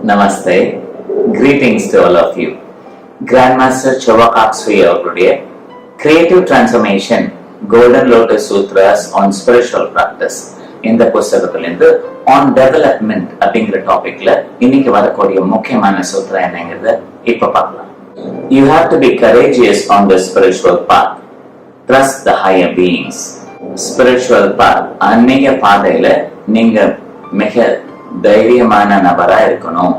Namaste. Greetings to all of you. Grandmaster Chowakak Sri அவர்களுடைய Creative Transformation Golden Lotus Sutras on Spiritual Practice இந்த புத்தகத்திலிருந்து On Development அப்படிங்கிற டாபிக்ல இன்னைக்கு வரக்கூடிய முக்கியமான சூத்திரம் என்னங்கிறத இப்ப பார்க்கலாம். You have to be courageous on the spiritual path. Trust the higher beings. Spiritual path ஆன்மீக பாதையில நீங்க மிக தைரியமான நபரா இருக்கணும்.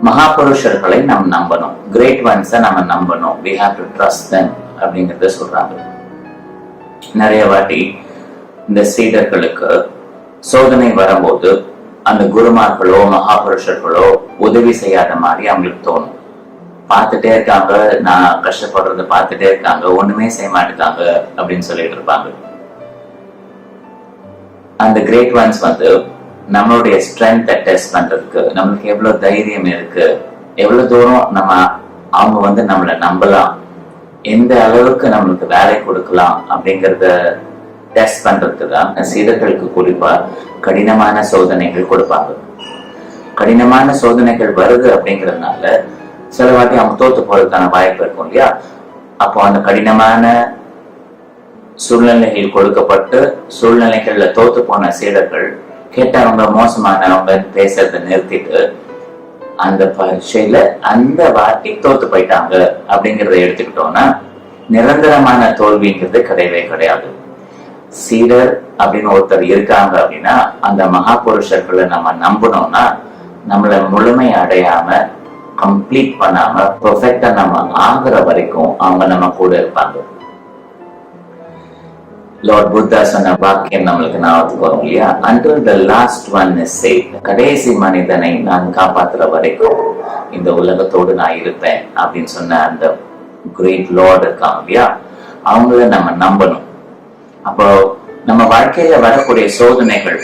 மகாபுருஷர்களை நாம் நம்பணும். கிரேட் ஒன்ஸை நம்ம நம்பணும். We have to trust them அப்படிங்கறத சொல்றாங்க. நிறைய வாட்டி இந்த சீடர்களுக்கு சோதனை வரும்போது அந்த குருமார்களோ மகாபுருஷர்களோ உதவி செய்யாத மாதிரி அவங்களுக்கு தோணும். பார்த்துட்டே இருக்காங்க, நான் கஷ்டப்படுறத பார்த்துட்டே இருக்காங்க, ஒண்ணுமே செய்ய மாட்டேங்காங்க அப்படின்னு சொல்லிட்டு இருப்பாங்க. அந்த கிரேட் ஒன்ஸ் நம்மளுடைய ஸ்ட்ரென்த்தை டெஸ்ட் பண்றதுக்கு, நம்மளுக்கு எவ்வளவு தைரியம் இருக்கு, எவ்வளவு தூரம் அவங்க நம்மளை நம்பலாம், எந்த அளவுக்கு நம்மளுக்கு வேலை கொடுக்கலாம் அப்படிங்கறத டெஸ்ட் பண்றதுக்கு தான் சீடர்களுக்கு குறிப்பா கடினமான சோதனைகள் கொடுப்பாங்க. கடினமான சோதனைகள் வருது அப்படிங்கறதுனால சில வாட்டி அவங்க தோத்து போறதுக்கான வாய்ப்பு இருக்கும் இல்லையா? அப்போ அந்த கடினமான சூழ்நிலைகள் கொடுக்கப்பட்டு சூழ்நிலைகள்ல தோத்து போன சீடர்கள் கேட்டவங்க மோசமானவங்க பேசுறத நிறுத்திட்டு அந்த பரீட்சையில அந்த வாட்டி தோத்து போயிட்டாங்க அப்படிங்கறத எடுத்துக்கிட்டோம்னா நிரந்தரமான தோல்விங்கிறது கிடையவே கிடையாது. சீடர் அப்படின்னு ஒருத்தர் இருக்காங்க அப்படின்னா அந்த மகாபுருஷர்களை நம்ம நம்பணும்னா நம்மள முழுமை அடையாம கம்ப்ளீட் பண்ணாம பெர்ஃபெக்டா நம்ம ஆகுற வரைக்கும் அவங்க நம்ம கூட இருப்பாங்க. லார்ட் புத்தா சொன்ன வாக்கியம் நம்மளுக்கு ஞாபகத்துக்கு வரும் இல்லையா? Until the last one is saved. கடைசி மனிதனை நான் காப்பாற்றுற வரைக்கும் இந்த உலகத்தோடு நான் இருப்பேன் அப்படின்னு சொன்ன அந்த கிரேட் லார்ட் இருக்காங்க இல்லையா? அவங்கள நம்ம நம்பணும். அப்போ நம்ம வாழ்க்கையில வரக்கூடிய சோதனைகள்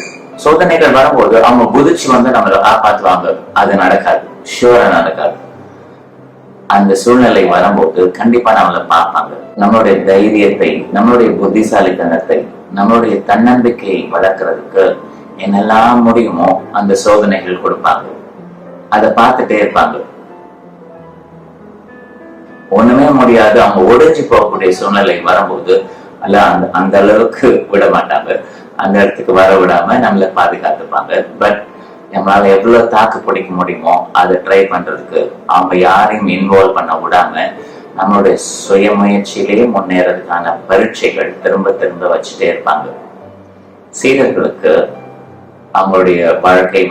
வரும்போது அவங்க குதிச்சு நம்மளை காப்பாற்றுவாங்க. அது நடக்காது, ஷூரா நடக்காது. அந்த சூழ்நிலை வரும்போது கண்டிப்பா நம்மளை பார்ப்பாங்க. நம்மளுடைய தைரியத்தை, நம்மளுடைய புத்திசாலித்தனத்தை, நம்மளுடைய தன்னம்பிக்கையை வளர்க்கறதுக்கு என்னெல்லாம் முடியுமோ அந்த சோதனைகள் கொடுப்பாங்க. அதை பார்த்துட்டே இருப்பாங்க. ஒண்ணுமே முடியாது, அவங்க ஒடிஞ்சு போகக்கூடிய சூழ்நிலை வரும்போது அல்ல அந்த அளவுக்கு விட மாட்டாங்க. அந்த இடத்துக்கு வர விடாம நம்மளை பாதுகாத்துப்பாங்க. பட் நம்மளால எவ்வளவு தாக்கு பிடிக்க முடியுமோ அதை ட்ரை பண்றதுக்கு அவங்க யாரையும் இன்வால்வ் பண்ண விடாம நம்மளுடைய சுய முயற்சியிலேயே முன்னேறதுக்கான பரீட்சைகள் திரும்ப திரும்ப வச்சுட்டே இருப்பாங்க. சீடர்களுக்கு அவங்களுடைய வாழ்க்கை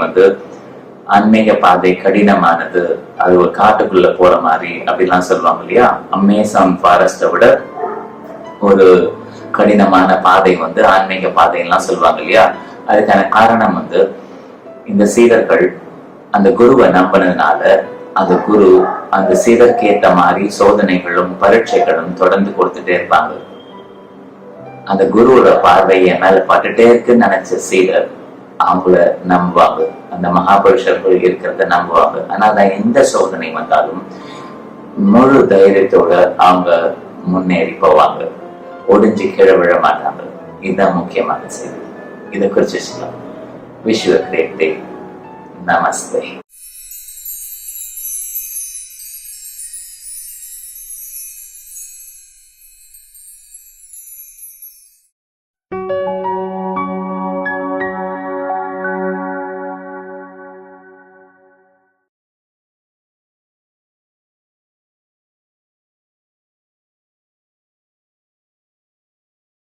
ஆன்மீக பாதை கடினமானது, அது ஒரு காட்டுக்குள்ள போற மாதிரி அப்படிலாம் சொல்லுவாங்க இல்லையா? அமேசான் ஃபாரஸ்ட விட ஒரு கடினமான பாதை ஆன்மீக பாதையெல்லாம் சொல்லுவாங்க இல்லையா? அதுக்கான காரணம் இந்த சீடர்கள் அந்த குருவை நம்பினதுனால அந்த குரு அந்த சீடருக்கு ஏற்ற மாதிரி சோதனைகளும் பரீட்சைகளும் தொடர்ந்து கொடுத்துட்டே இருப்பாங்க. அந்த குருவோட பார்வை என் மேல பட்டுட்டே இருக்குன்னு நினைச்ச சீடர் அவங்கள நம்புவாங்க. அந்த மகாபுருஷர்கள் இருக்கிறத நம்புவாங்க. ஆனா எந்த சோதனை வந்தாலும் முழு தைரியத்தோட அவங்க முன்னேறி போவாங்க. ஒடிஞ்சு கீழே விழ மாட்டாங்க. இதுதான் முக்கியமான செய்தி. இதை குறிச்சு சொல்லலாம். Wish you a great day. Namaste.